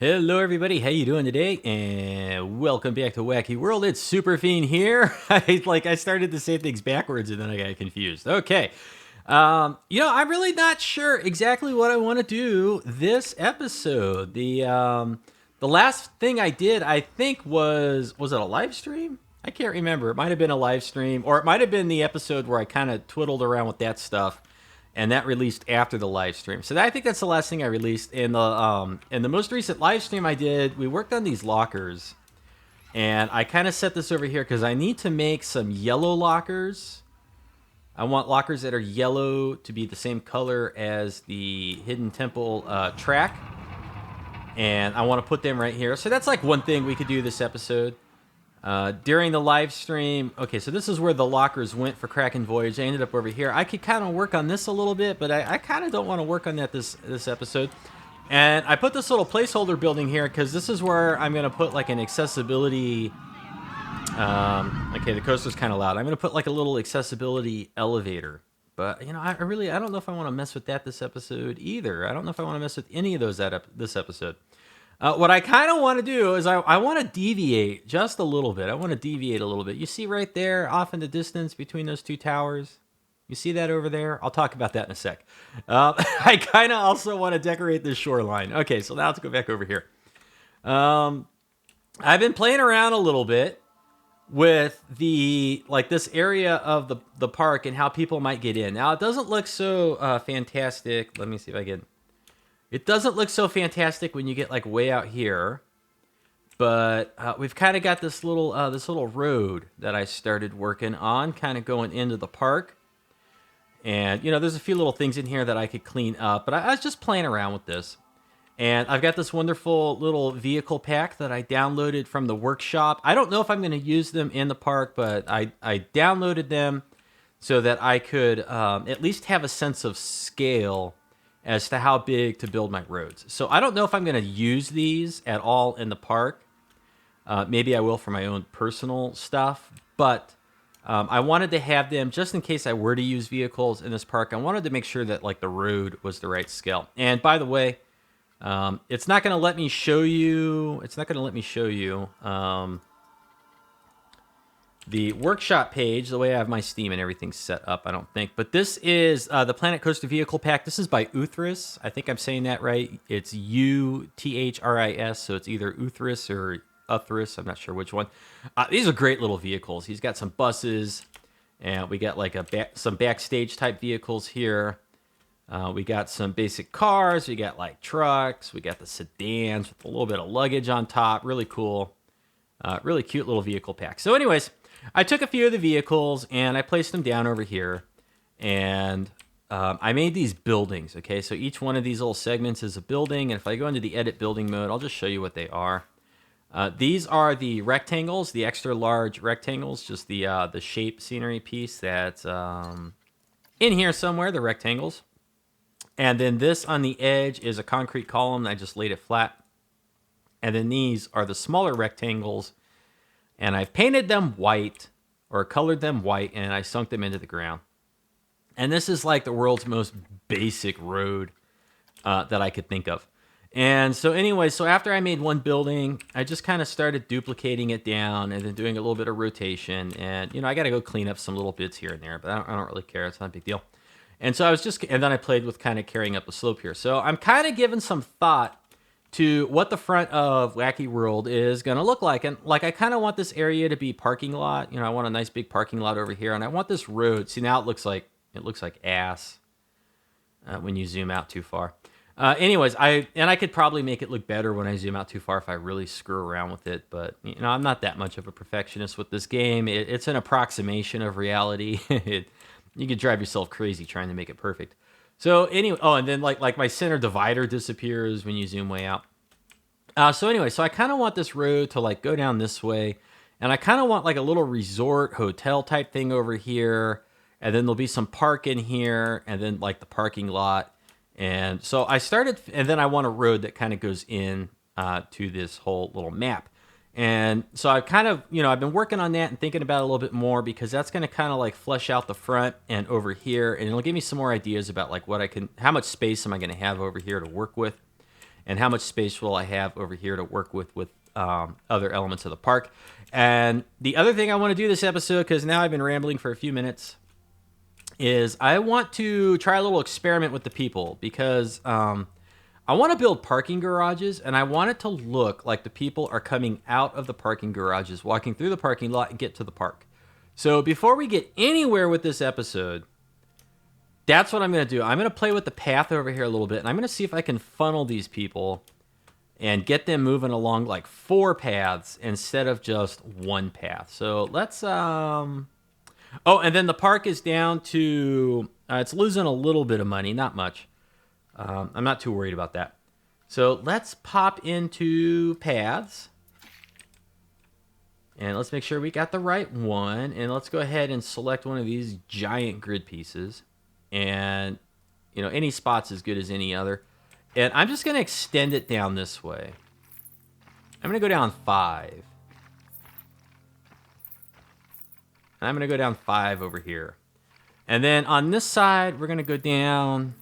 Hello everybody, how you doing today? And welcome back to Whacky World. It's Superfiend here. I started to say things backwards and then I got confused. Okay. I'm really not sure exactly what I want to do this episode. The last thing I did, I think was it a live stream? I can't remember. It might have been a live stream, or it might have been the episode where I kind of twiddled around with that stuff, and that released after the live stream. So I think that's the last thing I released. In the most recent live stream I did, we worked on these lockers, and I kind of set this over here because I need to make some yellow lockers. I want lockers that are yellow to be the same color as the Hidden Temple track, and I want to put them right here. So that's like one thing we could do this episode. During the live stream, okay, so this is where the lockers went for Kraken Voyage. I ended up over here. I could kind of work on this a little bit, but I kind of don't want to work on that this episode. And I put this little placeholder building here because this is where I'm going to put like an accessibility... okay, the coaster's kind of loud. I'm going to put like a little accessibility elevator. But, I don't know if I want to mess with that this episode either. I don't know if I want to mess with any of those this episode. What I kind of want to do is I want to deviate just a little bit. I want to deviate a little bit. You see right there off in the distance between those two towers? You see that over there? I'll talk about that in a sec. I kind of also want to decorate this shoreline. Okay, so now let's go back over here. I've been playing around a little bit with this area of the park and how people might get in. Now, it doesn't look so fantastic. Let me see if I can... It doesn't look so fantastic when you get like way out here, but we've kind of got this little road that I started working on, kind of going into the park. And there's a few little things in here that I could clean up, but I was just playing around with this. And I've got this wonderful little vehicle pack that I downloaded from the workshop. I don't know if I'm going to use them in the park, but I downloaded them so that I could at least have a sense of scale as to how big to build my roads. So I don't know if I'm going to use these at all in the park. Maybe I will for my own personal stuff, but I wanted to have them just in case I were to use vehicles in this park. I wanted to make sure that like the road was the right scale. And by the way, it's not going to let me show you. It's not going to let me show you the workshop page, the way I have my Steam and everything set up, I don't think. But this is the Planet Coaster Vehicle Pack. This is by Uthris. I think I'm saying that right. It's Uthris, so it's either Uthris or Uthris. I'm not sure which one. These are great little vehicles. He's got some buses, and we got like some backstage type vehicles here. We got some basic cars. We got like trucks. We got the sedans with a little bit of luggage on top. Really cool. Really cute little vehicle pack. So anyways... I took a few of the vehicles and I placed them down over here, and I made these buildings. Okay, so each one of these little segments is a building, and if I go into the edit building mode, I'll just show you what they are. These are the rectangles, the extra large rectangles, just the shape scenery piece that's in here somewhere, the rectangles. And then this on the edge is a concrete column. I just laid it flat. And then these are the smaller rectangles. And I've painted them white, or colored them white, and I sunk them into the ground. And this is like the world's most basic road that I could think of. And so anyway, so after I made one building, I just kind of started duplicating it down and then doing a little bit of rotation. And, I got to go clean up some little bits here and there, but I don't really care. It's not a big deal. And so and then I played with kind of carrying up the slope here. So I'm kind of giving some thought to what the front of Whacky World is going to look like. And like, I kind of want this area to be parking lot. I want a nice big parking lot over here. And I want this road. See, now it looks like ass when you zoom out too far. Anyways, I could probably make it look better when I zoom out too far if I really screw around with it. But, I'm not that much of a perfectionist with this game. It's an approximation of reality. You could drive yourself crazy trying to make it perfect. So anyway, and then like my center divider disappears when you zoom way out. So anyway, so I kind of want this road to like go down this way, and I kind of want like a little resort hotel type thing over here, and then there'll be some park in here, and then like the parking lot. And so I started, and then I want a road that kind of goes in to this whole little map. And so I kind of, I've been working on that and thinking about it a little bit more, because that's going to kind of like flesh out the front and over here. And it'll give me some more ideas about like how much space am I going to have over here to work with. and how much space will I have over here to work with other elements of the park. And the other thing I want to do this episode, because now I've been rambling for a few minutes, is I want to try a little experiment with the people, because I want to build parking garages, and I want it to look like the people are coming out of the parking garages, walking through the parking lot, and get to the park. So before we get anywhere with this episode, that's what I'm going to do. I'm going to play with the path over here a little bit, and I'm going to see if I can funnel these people and get them moving along like 4 paths instead of just 1 path. So let's... Oh, and then the park is down to... it's losing a little bit of money, not much. I'm not too worried about that. So let's pop into paths. And let's make sure we got the right one. And let's go ahead and select one of these giant grid pieces. And, you know, any spot's as good as any other. And I'm just going to extend it down this way. I'm going to go down 5. And I'm going to go down 5 over here. And then on this side, we're going to go down...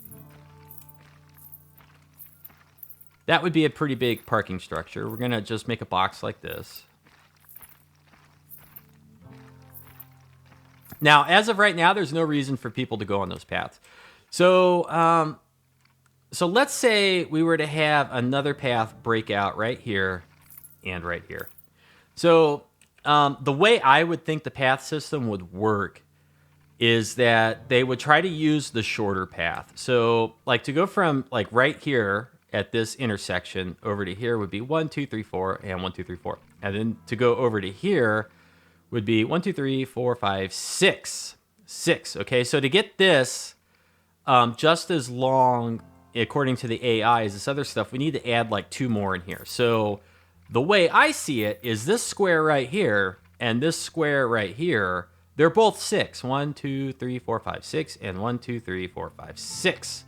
That would be a pretty big parking structure. We're going to just make a box like this. Now, as of right now, there's no reason for people to go on those paths. So, so let's say we were to have another path break out right here and right here. So the way I would think the path system would work is that they would try to use the shorter path. So like to go from like right here at this intersection over to here would be 1, 2, 3, 4, and 1, 2, 3, 4. And then to go over to here would be 1, 2, 3, 4, 5, 6. 6. Okay, so to get this just as long, according to the AI, as this other stuff, we need to add like 2 more in here. So the way I see it is this square right here and this square right here, they're both 6. 1, 2, 3, 4, 5, 6, and 1, 2, 3, 4, 5, 6.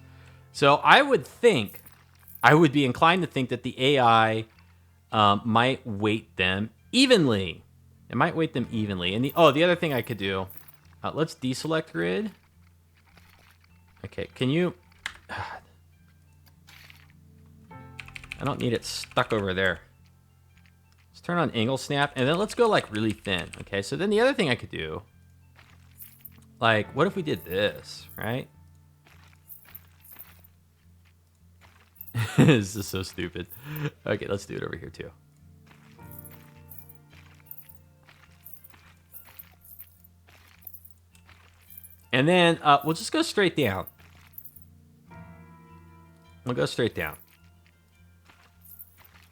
So I would be inclined to think that the AI might weight them evenly. It might weight them evenly. And the other thing I could do, let's deselect grid. Okay, can you... I don't need it stuck over there. Let's turn on angle snap, and then let's go like really thin. Okay, so then the other thing I could do, like, what if we did this, right? This is so stupid. Okay, let's do it over here too. And then we'll just go straight down. We'll go straight down.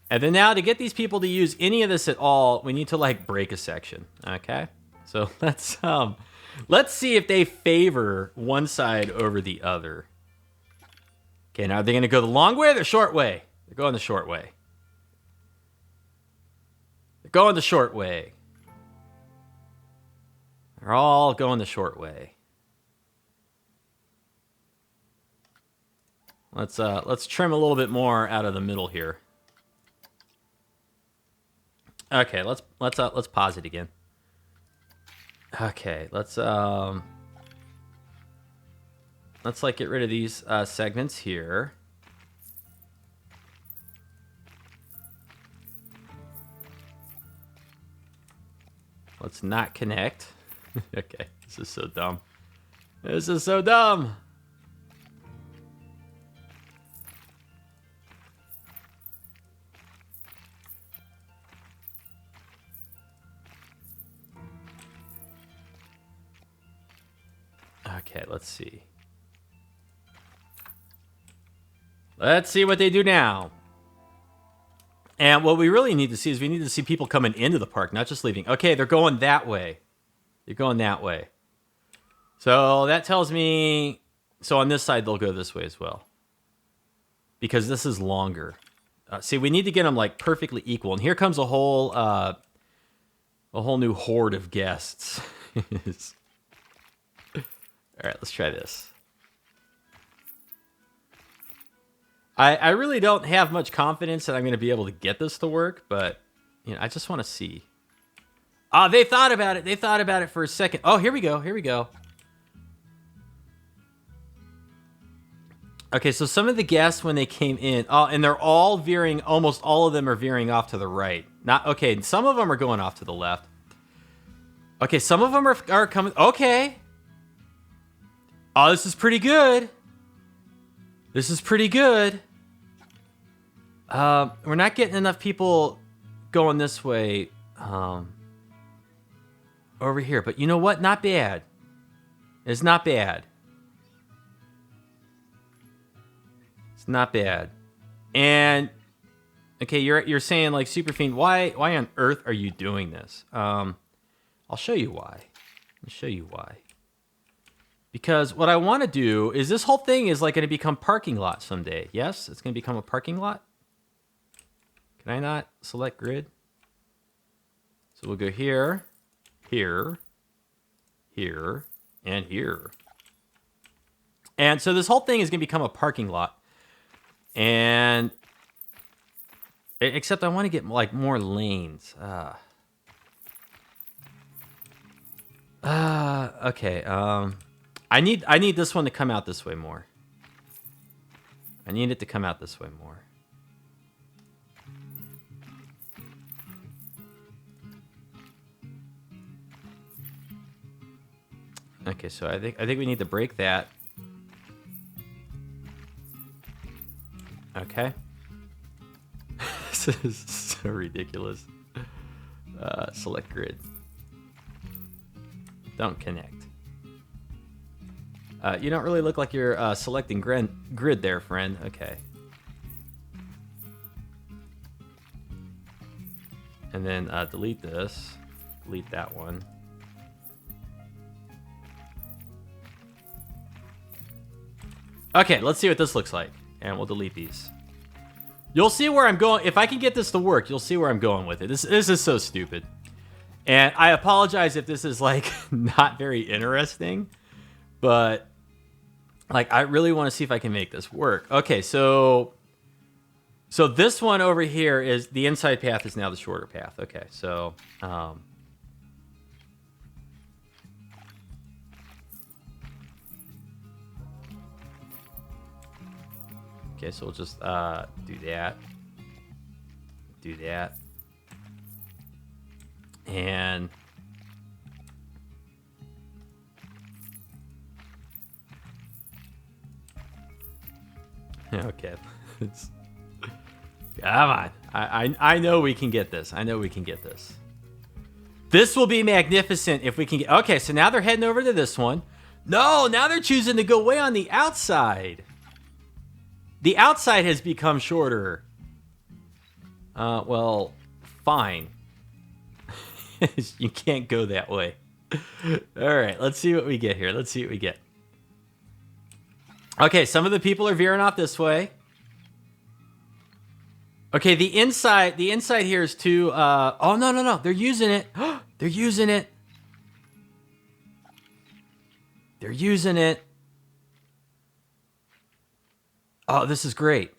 And then now to get these people to use any of this at all, we need to like break a section. Okay? So let's see if they favor one side over the other. Okay, now are they going to go the long way or the short way? They're going the short way. They're going the short way. They're all going the short way. Let's trim a little bit more out of the middle here. Okay, let's pause it again. Okay, let's like get rid of these segments here. Let's not connect. Okay, this is so dumb. This is so dumb. Okay, let's see. Let's see what they do now. And what we really need to see is we need to see people coming into the park, not just leaving. Okay, they're going that way. They're going that way. So that tells me... So on this side, they'll go this way as well. Because this is longer. See, we need to get them like perfectly equal. And here comes a whole new horde of guests. All right, let's try this. I really don't have much confidence that I'm going to be able to get this to work, but you know, I just want to see. Ah, they thought about it. They thought about it for a second. Oh, here we go. Here we go. Okay, so some of the guests when they came in, and they're all veering, almost all of them are veering off to the right. Not okay, some of them are going off to the left. Okay, some of them are coming. Okay. Oh, this is pretty good. This is pretty good. We're not getting enough people going this way over here. But you know what? Not bad. It's not bad. It's not bad. And okay, you're saying like superfiend, why on earth are you doing this? I'll show you why. I'll show you why. Because what I want to do is this whole thing is like going to become parking lot someday. Yes, it's going to become a parking lot. Can I not select grid? So we'll go here, here, here, and here. And so this whole thing is going to become a parking lot. And except I want to get like more lanes. Okay. I need this one to come out this way more. I need it to come out this way more. Okay, so I think we need to break that. Okay. This is so ridiculous. Select grid. Don't connect. You don't really look like you're selecting grid there, friend. Okay. And then delete this. Delete that one. Okay, let's see what this looks like. And we'll delete these. You'll see where I'm going. If I can get this to work, you'll see where I'm going with it. This is so stupid. And I apologize if this is like not very interesting. But like I really want to see if I can make this work. Okay, so this one over here is the inside path is now the shorter path. Okay, so okay, so we'll just do that. Do that. And okay. Come on. I know we can get this. I know we can get this. This will be magnificent if we can get... Okay, so now they're heading over to this one. No, now they're choosing to go way on the outside. The outside has become shorter. Well, fine. You can't go that way. All right, let's see what we get here. Let's see what we get. Okay, some of the people are veering off this way. Okay, the inside here is too... oh, no. They're using it. They're using it. They're using it. Oh, this is great.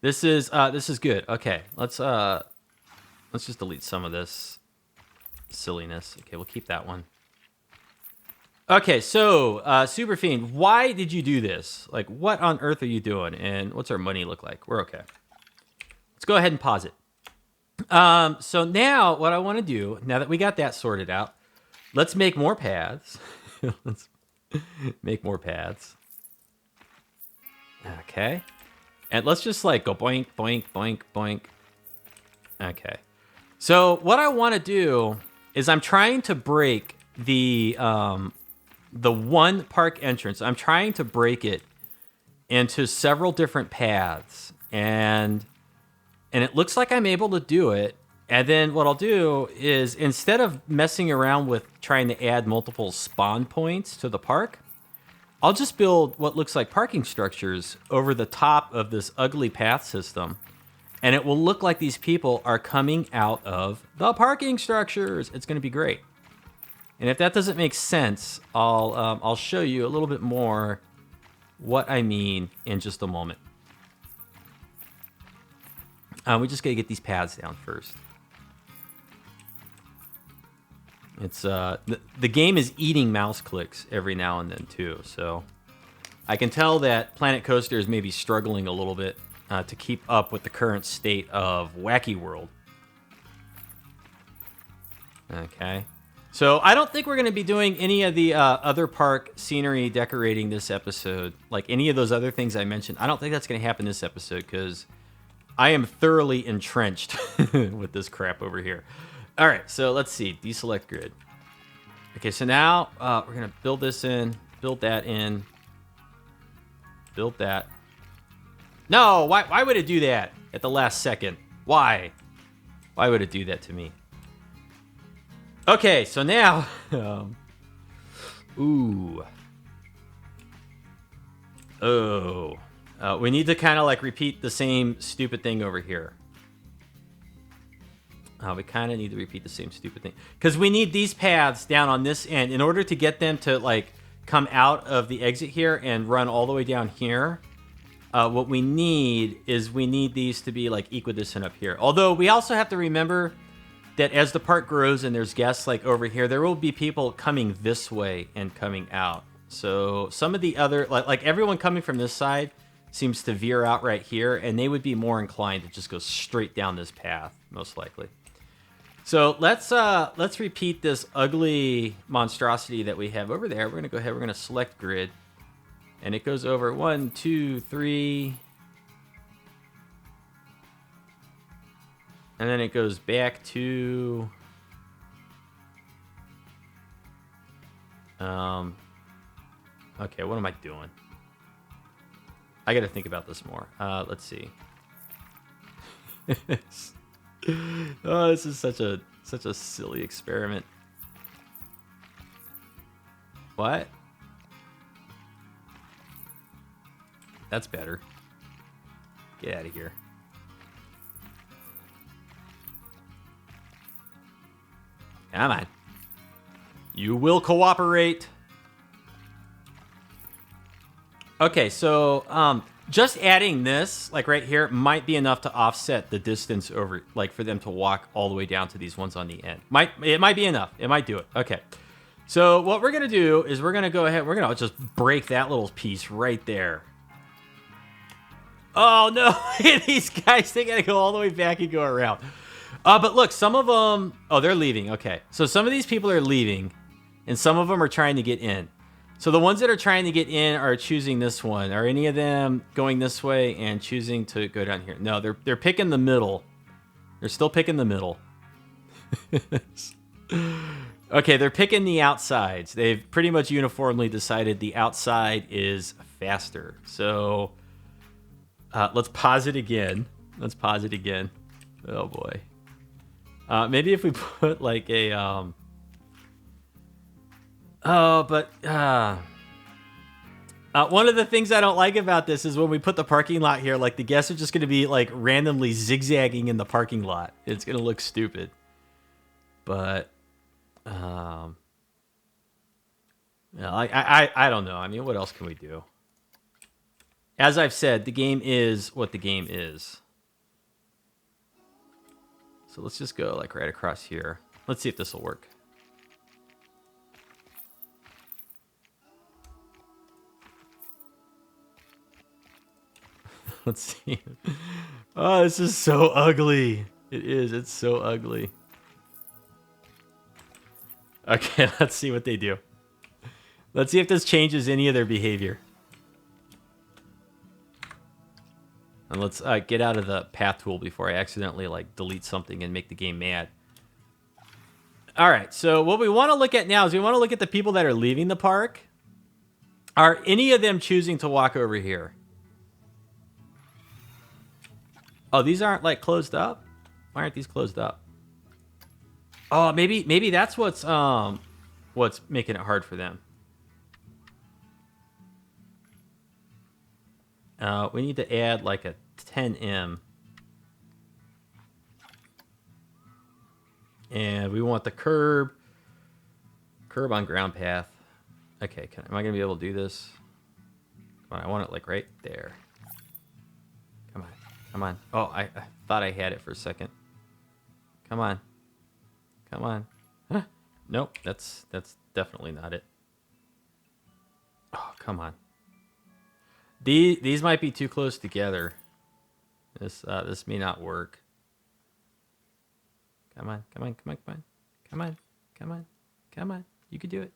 This is good. Okay, let's just delete some of this silliness. Okay, we'll keep that one. Okay, so Superfiend, why did you do this? Like, what on earth are you doing? And what's our money look like? We're okay. Let's go ahead and pause it. So now what I want to do, now that we got that sorted out, let's make more paths. Let's make more paths. Okay. And let's just like go boink, boink, boink, boink. Okay. So what I want to do is I'm trying to break the one park entrance. I'm trying to break it into several different paths. And it looks like I'm able to do it. And then what I'll do is instead of messing around with trying to add multiple spawn points to the park, I'll just build what looks like parking structures over the top of this ugly path system. And it will look like these people are coming out of the parking structures. It's going to be great. And if that doesn't make sense, I'll show you a little bit more what I mean in just a moment. We just got to get these paths down first. It's the game is eating mouse clicks every now and then too. So I can tell that Planet Coaster is maybe struggling a little bit to keep up with the current state of Whacky World. Okay. So I don't think we're going to be doing any of the other park scenery decorating this episode. Like any of those other things I mentioned. I don't think that's going to happen this episode because I am thoroughly entrenched with this crap over here. All right, so let's see. Deselect grid. Okay, so now we're going to build this in, build that in, build that. No, why would it do that at the last second? Why? Why would it do that to me? Okay, so now, we need to kind of like repeat the same stupid thing over here. We kind of need to repeat the same stupid thing because we need these paths down on this end in order to get them to like come out of the exit here and run all the way down here. What we need is these to be like equidistant up here. Although we also have to remember that as the park grows and there's guests like over here, there will be people coming this way and coming out. So some of the other, like everyone coming from this side seems to veer out right here, and they would be more inclined to just go straight down this path, most likely. So let's repeat this ugly monstrosity that we have over there. We're gonna go ahead, we're gonna select grid, and it goes over 1, 2, 3. And then it goes back to... Okay, what am I doing? I gotta think about this more. Let's see. Oh, this is such a silly experiment. What? That's better. Get out of here. Come on. You will cooperate. Okay, so just adding this, like right here, might be enough to offset the distance over, like for them to walk all the way down to these ones on the end. It might be enough. It might do it. Okay. So what we're going to do is we're going to go ahead. We're going to just break that little piece right there. Oh, no. These guys, they got to go all the way back and go around. But look, some of them... Oh, they're leaving. Okay. So some of these people are leaving, and some of them are trying to get in. So the ones that are trying to get in are choosing this one. Are any of them going this way and choosing to go down here? No, they're picking the middle. They're still picking the middle. Okay, they're picking the outsides. They've pretty much uniformly decided the outside is faster. So let's pause it again. Let's pause it again. Oh, boy. Maybe if we put like a... one of the things I don't like about this is when we put the parking lot here, like the guests are just going to be like randomly zigzagging in the parking lot. It's going to look stupid. But, I don't know. I mean, what else can we do? As I've said, the game is what the game is. So let's just go like right across here. Let's see if this will work. Let's see. Oh, this is so ugly. It is. It's so ugly. Okay, let's see what they do. Let's see if this changes any of their behavior. And let's get out of the path tool before I accidentally like delete something and make the game mad. All right, so what we want to look at now is we want to look at the people that are leaving the park. Are any of them choosing to walk over here? Oh, these aren't like closed up? Why aren't these closed up? Oh, maybe that's what's making it hard for them. We need to add like a 10M. And we want the curb on ground path. Okay, am I going to be able to do this? Come on, I want it like right there. Come on, come on. Oh, I thought I had it for a second. Come on. Come on. Huh? Nope, that's definitely not it. Oh, come on. These might be too close together. This may not work. Come on, come on, come on, come on, come on, come on, come on. You can do it.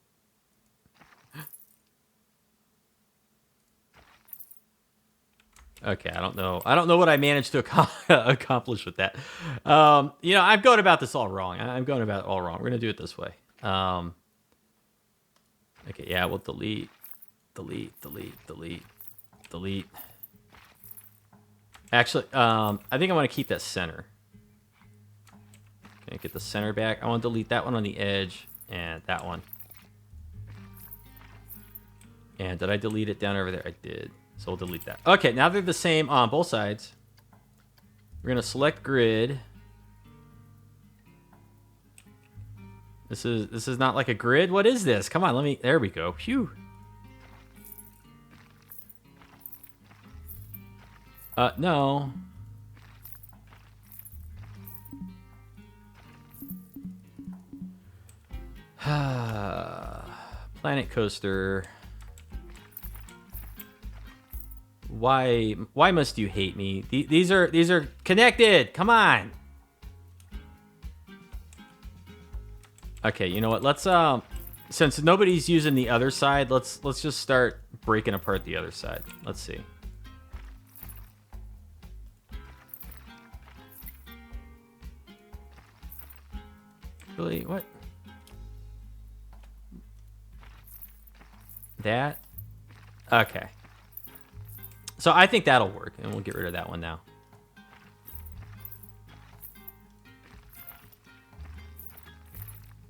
Okay, I don't know. I don't know what I managed to accomplish with that. You know, I'm going about this all wrong. I'm going about it all wrong. We're gonna do it this way. Okay, yeah, we'll delete. Actually, I think I want to keep that center. Okay, get the center back. I want to delete that one on the edge and that one. And did I delete it down over there? I did. So we'll delete that. Okay, now they're the same on both sides. We're gonna select grid. This is not like a grid. What is this? Come on, let me. There we go. Phew. No. Planet coaster. Why must you hate me? These are connected. Come on. Okay, you know what? Let's since nobody's using the other side, let's just start breaking apart the other side. Let's see. Really? What? That? Okay. So I think that'll work, and we'll get rid of that one now.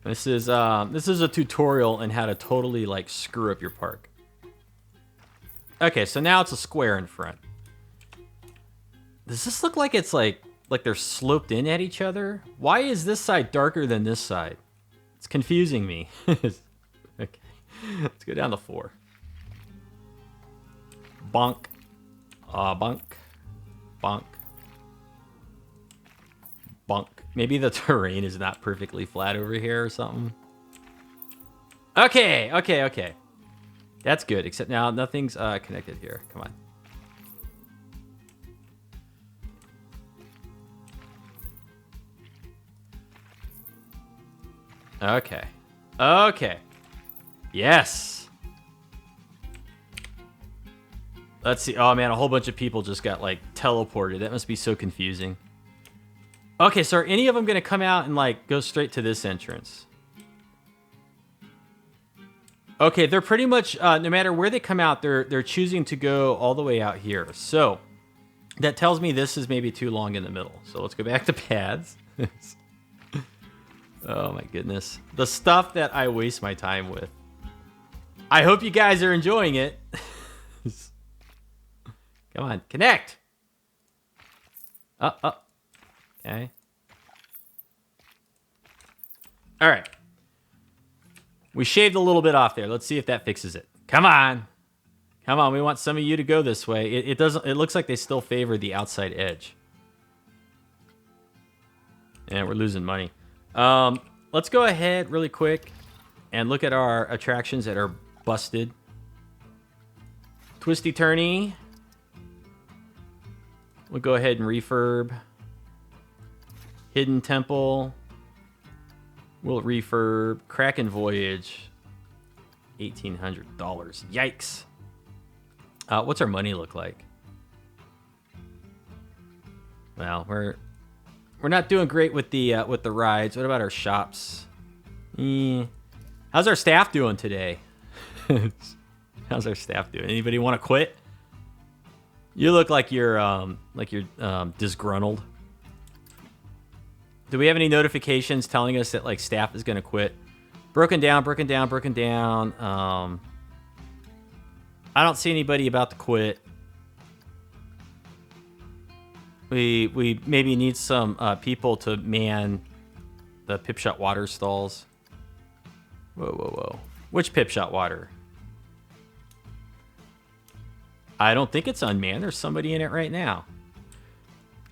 This is a tutorial on how to totally like screw up your park. Okay, so now it's a square in front. Does this look like it's like they're sloped in at each other? Why is this side darker than this side? It's confusing me. Okay, let's go down to 4. Bonk. Bonk. Bonk. Bonk. Maybe the terrain is not perfectly flat over here or something. Okay. That's good, except now nothing's connected here. Come on. Okay. Yes. Let's see. Oh, man, a whole bunch of people just got, like, teleported. That must be so confusing. Okay, so are any of them going to come out and, like, go straight to this entrance? Okay, they're pretty much, no matter where they come out, they're choosing to go all the way out here. So that tells me this is maybe too long in the middle. So let's go back to paths. Oh, my goodness. The stuff that I waste my time with. I hope you guys are enjoying it. Come on, connect. Okay. All right. We shaved a little bit off there. Let's see if that fixes it. Come on. We want some of you to go this way. It doesn't. It looks like they still favor the outside edge. And we're losing money. Let's go ahead really quick and look at our attractions that are busted. Twisty Turny. We'll go ahead and refurb. Hidden Temple. We'll refurb. Kraken Voyage. $1,800. Yikes. What's our money look like? Well, we're not doing great with the rides. What about our shops? How's our staff doing today? How's our staff doing? Anybody want to quit? You look like you're disgruntled. Do we have any notifications telling us that like staff is gonna quit? Broken down. I don't see anybody about to quit. We maybe need some people to man the Pipshot water stalls. Whoa. Which Pipshot water? I don't think it's unmanned. There's somebody in it right now.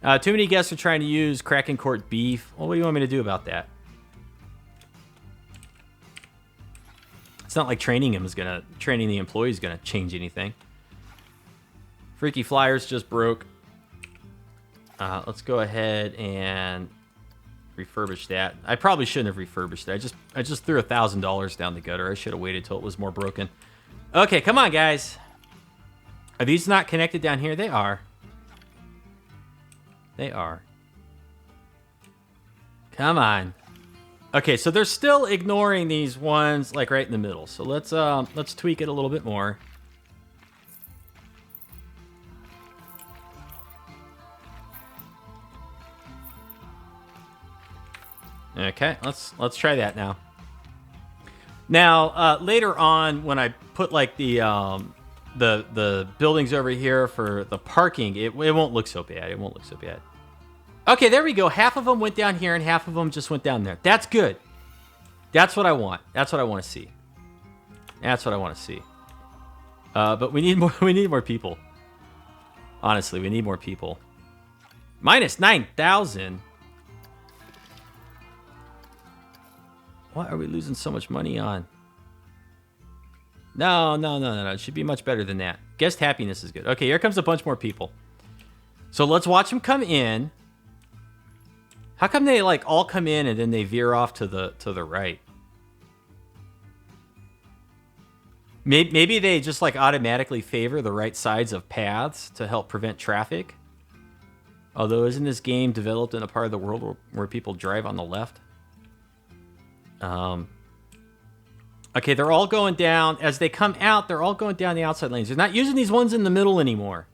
Too many guests are trying to use Kraken Court beef. Well, what do you want me to do about that? It's not like training the employee is gonna change anything. Freaky Flyers just broke. Let's go ahead and refurbish that. I probably shouldn't have refurbished it. I just threw $1,000 down the gutter. I should have waited till it was more broken. Okay, come on, guys. Are these not connected down here? They are. They are. Come on. Okay, so they're still ignoring these ones like right in the middle. So let's tweak it a little bit more. Okay, let's try that now. Now, later on, when I put like the buildings over here for the parking, it won't look so bad. It won't look so bad. Okay, there we go. Half of them went down here, and half of them just went down there. That's good. That's what I want. That's what I want to see. That's what I want to see. But we need more. We need more people. Honestly, we need more people. Minus 9,000. Why are we losing so much money on? No. It should be much better than that. Guest happiness is good. Okay, here comes a bunch more people. So let's watch them come in. How come they like all come in and then they veer off to the right? Maybe they just like automatically favor the right sides of paths to help prevent traffic. Although, isn't this game developed in a part of the world where people drive on the left? Okay, they're all going down. As they come out, they're all going down the outside lanes. They're not using these ones in the middle anymore.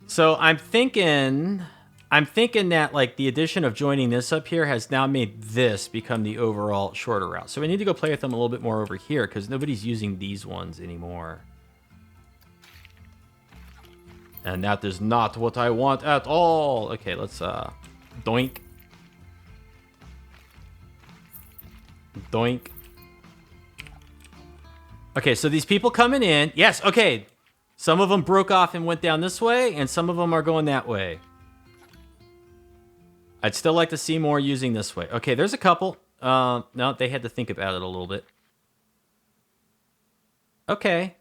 So I'm thinking that like the addition of joining this up here has now made this become the overall shorter route. So we need to go play with them a little bit more over here because nobody's using these ones anymore. And that is not what I want at all. Okay, let's doink. Doink. Okay, so these people coming in. Yes, okay. Some of them broke off and went down this way, and some of them are going that way. I'd still like to see more using this way. Okay, there's a couple. No, they had to think about it a little bit. Okay.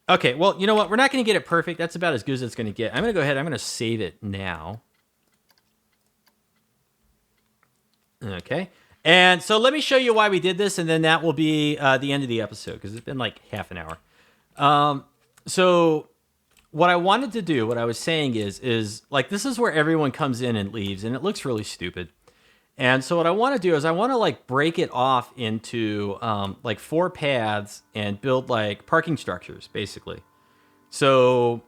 Okay, well, you know what? We're not going to get it perfect. That's about as good as it's going to get. I'm going to go ahead. I'm going to save it now. Okay. And so let me show you why we did this, and then that will be the end of the episode, because it's been like half an hour. So what I wanted to do, what I was saying is like this is where everyone comes in and leaves, and it looks really stupid. And so what I want to do is I want to like break it off into like 4 paths and build like parking structures, basically. So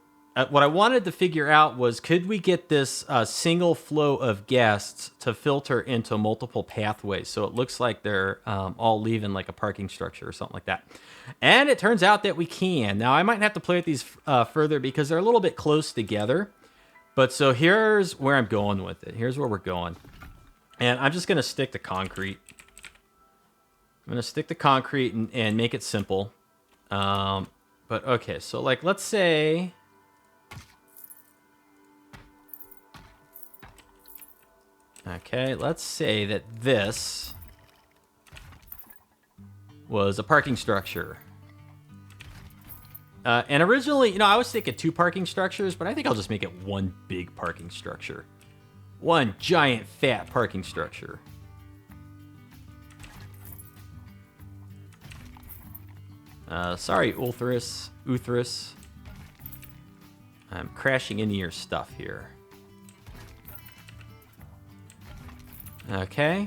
what I wanted to figure out was, could we get this single flow of guests to filter into multiple pathways so it looks like they're all leaving like a parking structure or something like that. And it turns out that we can. Now, I might have to play with these further because they're a little bit close together. But so here's where I'm going with it. Here's where we're going. And I'm just going to stick to concrete. I'm going to stick to concrete and make it simple. But okay, so like let's say... Okay, let's say that this was a parking structure. And originally, you know, I was thinking 2 parking structures, but I think I'll just make it 1 big parking structure. 1 giant fat parking structure. Sorry, Uthris. I'm crashing into your stuff here. Okay.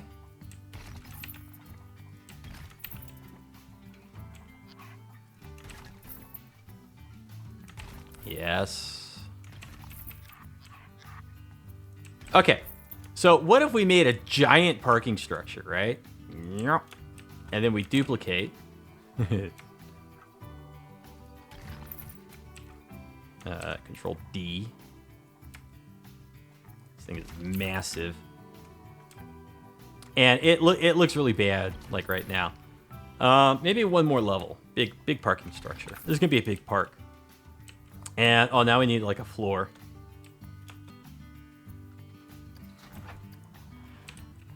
Yes. Okay. So what if we made a giant parking structure, right? And then we duplicate. Control D. This thing is massive. And it looks really bad, like right now. Maybe 1 more level. Big parking structure. This is gonna be a big park. And oh, now we need like a floor.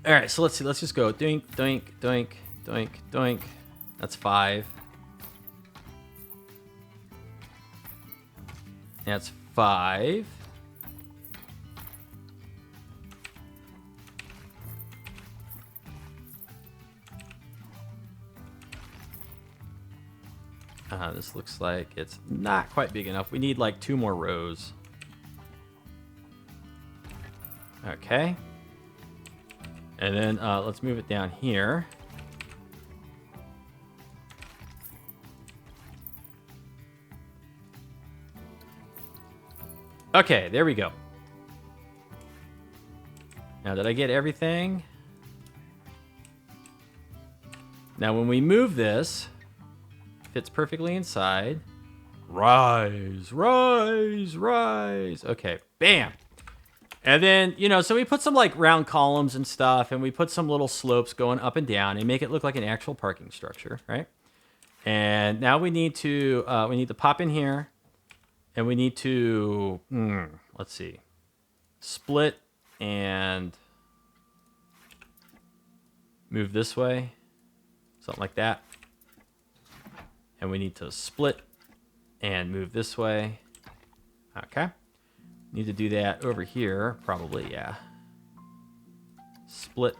All right, so let's see. Let's just go doink, doink, doink, doink, doink. That's 5. That's 5. This looks like it's not quite big enough. We need like 2 more rows. Okay. And then let's move it down here. Okay, there we go. Now, did I get everything? Now, when we move this, fits perfectly inside. Rise, rise, rise. Okay, bam. And then, you know, so we put some like round columns and stuff, and we put some little slopes going up and down and make it look like an actual parking structure, right? And now we need to pop in here, and we need to, let's see, split and move this way, something like that. And we need to split and move this way. Okay. Need to do that over here, probably, yeah. Split.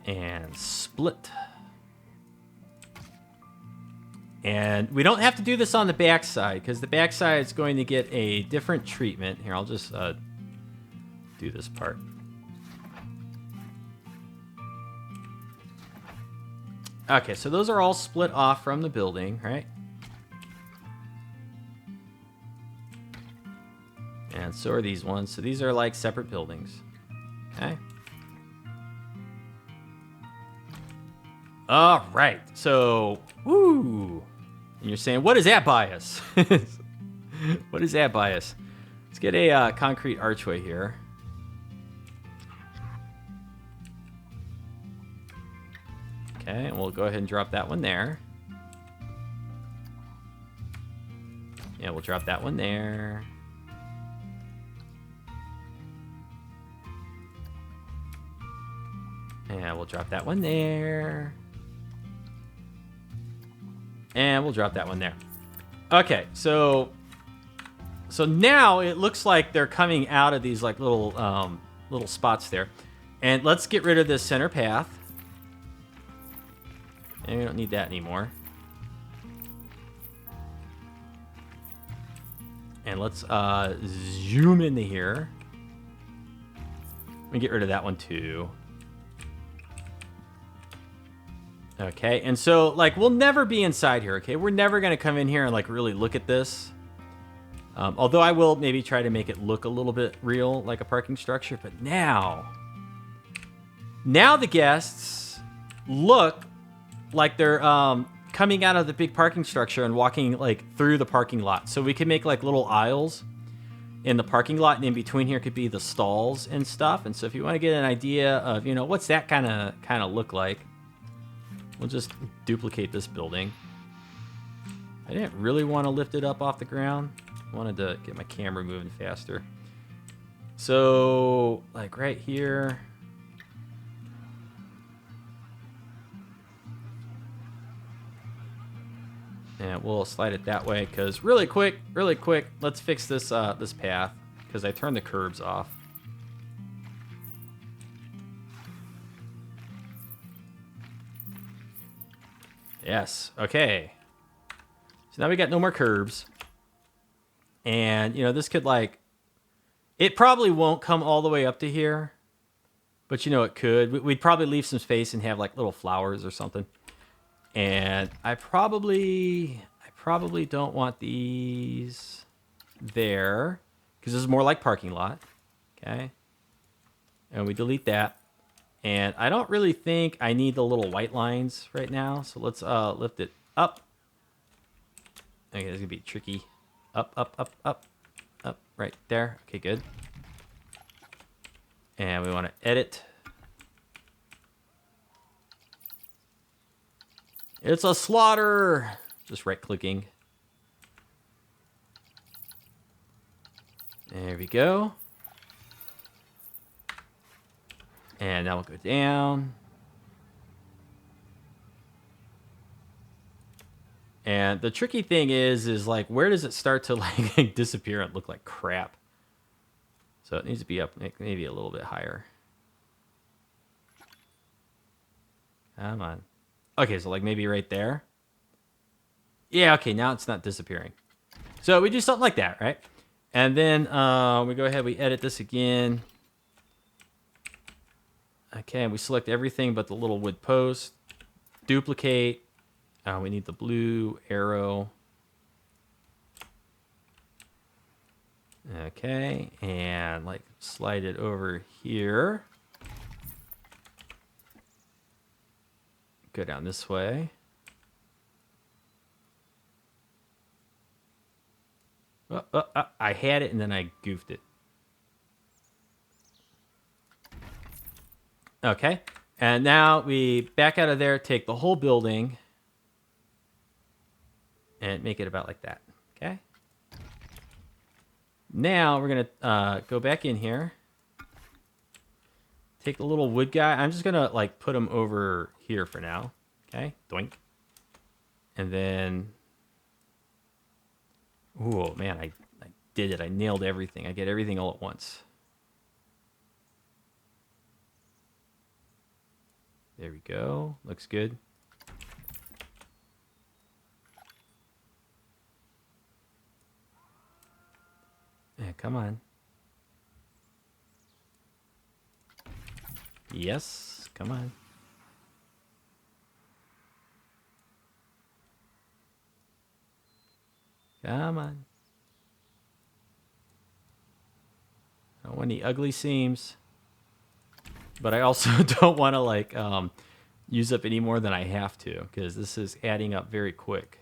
And split. And we don't have to do this on the backside, because the backside is going to get a different treatment. Here, I'll just do this part. Okay, so those are all split off from the building, right? And so are these ones. So these are like separate buildings. Okay. All right. So, woo. And you're saying, what is that bias? What is that bias? Let's get a concrete archway here. Okay, and we'll go ahead and drop that one there. Yeah, we'll drop that one there. And we'll drop that one there. And we'll drop that one there. Okay, so now it looks like they're coming out of these like little little spots there. And let's get rid of this center path. And we don't need that anymore. And let's zoom into here. Let me get rid of that one too. Okay, and so like we'll never be inside here, okay? We're never gonna come in here and like really look at this. Although I will maybe try to make it look a little bit real, like a parking structure. But now the guests look like they're coming out of the big parking structure and walking like through the parking lot. So we can make like little aisles in the parking lot, and in between here could be the stalls and stuff. And so if you want to get an idea of, you know, what's that kind of look like, we'll just duplicate this building. I didn't really want to lift it up off the ground. I wanted to get my camera moving faster. So like right here. And we'll slide it that way, because really quick, let's fix this this path, because I turned the curbs off. Yes, okay. So now we got no more curbs. And, you know, this could like, it probably won't come all the way up to here, but you know, it could. We'd probably leave some space and have like little flowers or something. And I probably don't want these there, because this is more like parking lot. Okay. And we delete that. And I don't really think I need the little white lines right now. So let's lift it up. Okay, this is gonna be tricky. Up, up, up, up, up, right there. Okay, good. And we want to edit. It's a slaughter. Just right-clicking. There we go. And now we'll go down. And the tricky thing is like, where does it start to like disappear and look like crap? So it needs to be up maybe a little bit higher. Come on. Okay, so like maybe right there. Yeah, okay, now it's not disappearing. So we do something like that, right? And then we go ahead, we edit this again. Okay, and we select everything but the little wood post. Duplicate. We need the blue arrow. Okay, and like slide it over here. Go down this way. I had it and then I goofed it. Okay, and now we back out of there, take the whole building, and make it about like that. Okay. Now we're gonna go back in here. Take the little wood guy. I'm just gonna like put him over here for now. Okay, doink. And then, oh man, I did it. I nailed everything. I get everything all at once. There we go. Looks good. Yeah, come on. Yes, come on. Come on. I don't want any ugly seams. But I also don't want to like use up any more than I have to, because this is adding up very quick.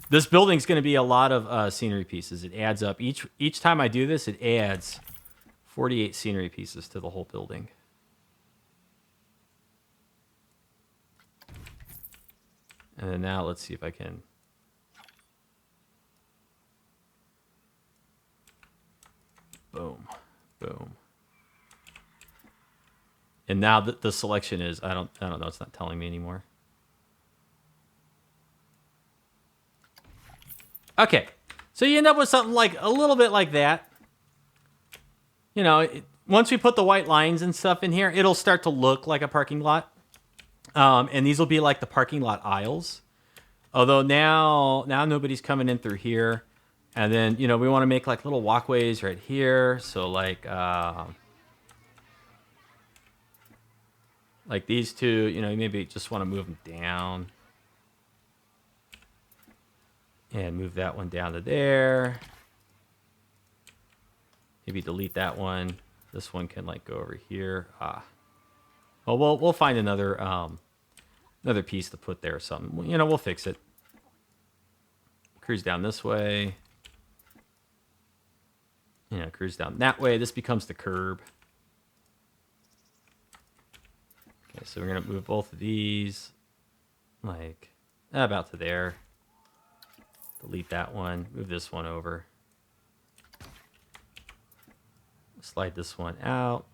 This building's going to be a lot of scenery pieces. It adds up. Each time I do this, it adds 48 scenery pieces to the whole building. And then now let's see if I can. Boom. Boom. And now the selection is, I don't know, it's not telling me anymore. Okay, so you end up with something like a little bit like that. You know, once we put the white lines and stuff in here, it'll start to look like a parking lot. And these will be like the parking lot aisles. Although now nobody's coming in through here. And then, you know, we want to make like little walkways right here. So like these two, you know, you maybe just want to move them down. And move that one down to there. Maybe delete that one. This one can like go over here. Well, we'll find another another piece to put there or something. You know, we'll fix it. Cruise down this way. You know, cruise down that way. This becomes the curb. Okay, so we're gonna move both of these like about to there. Delete that one. Move this one over. Slide this one out.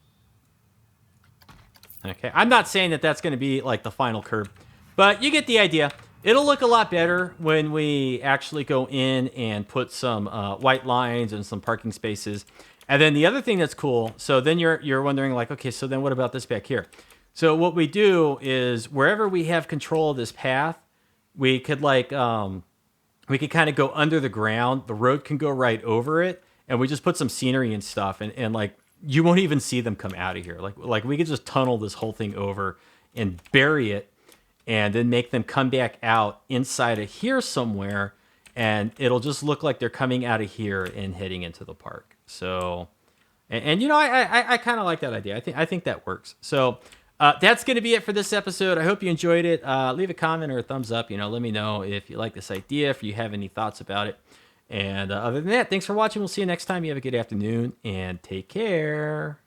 Okay, I'm not saying that that's going to be like the final curb, but you get the idea. It'll look a lot better when we actually go in and put some white lines and some parking spaces. And then the other thing that's cool, so then you're wondering like, okay, so then what about this back here? So what we do is wherever we have control of this path, we could like we could kind of go under the ground. The road can go right over it, and we just put some scenery and stuff, and like you won't even see them come out of here. Like we could just tunnel this whole thing over and bury it, and then make them come back out inside of here somewhere, and it'll just look like they're coming out of here and heading into the park. So, and you know, I kind of like that idea. I think that works. So. That's going to be it for this episode. I hope you enjoyed it. Leave a comment or a thumbs up. You know, let me know if you like this idea, if you have any thoughts about it. And other than that, thanks for watching. We'll see you next time. You have a good afternoon and take care.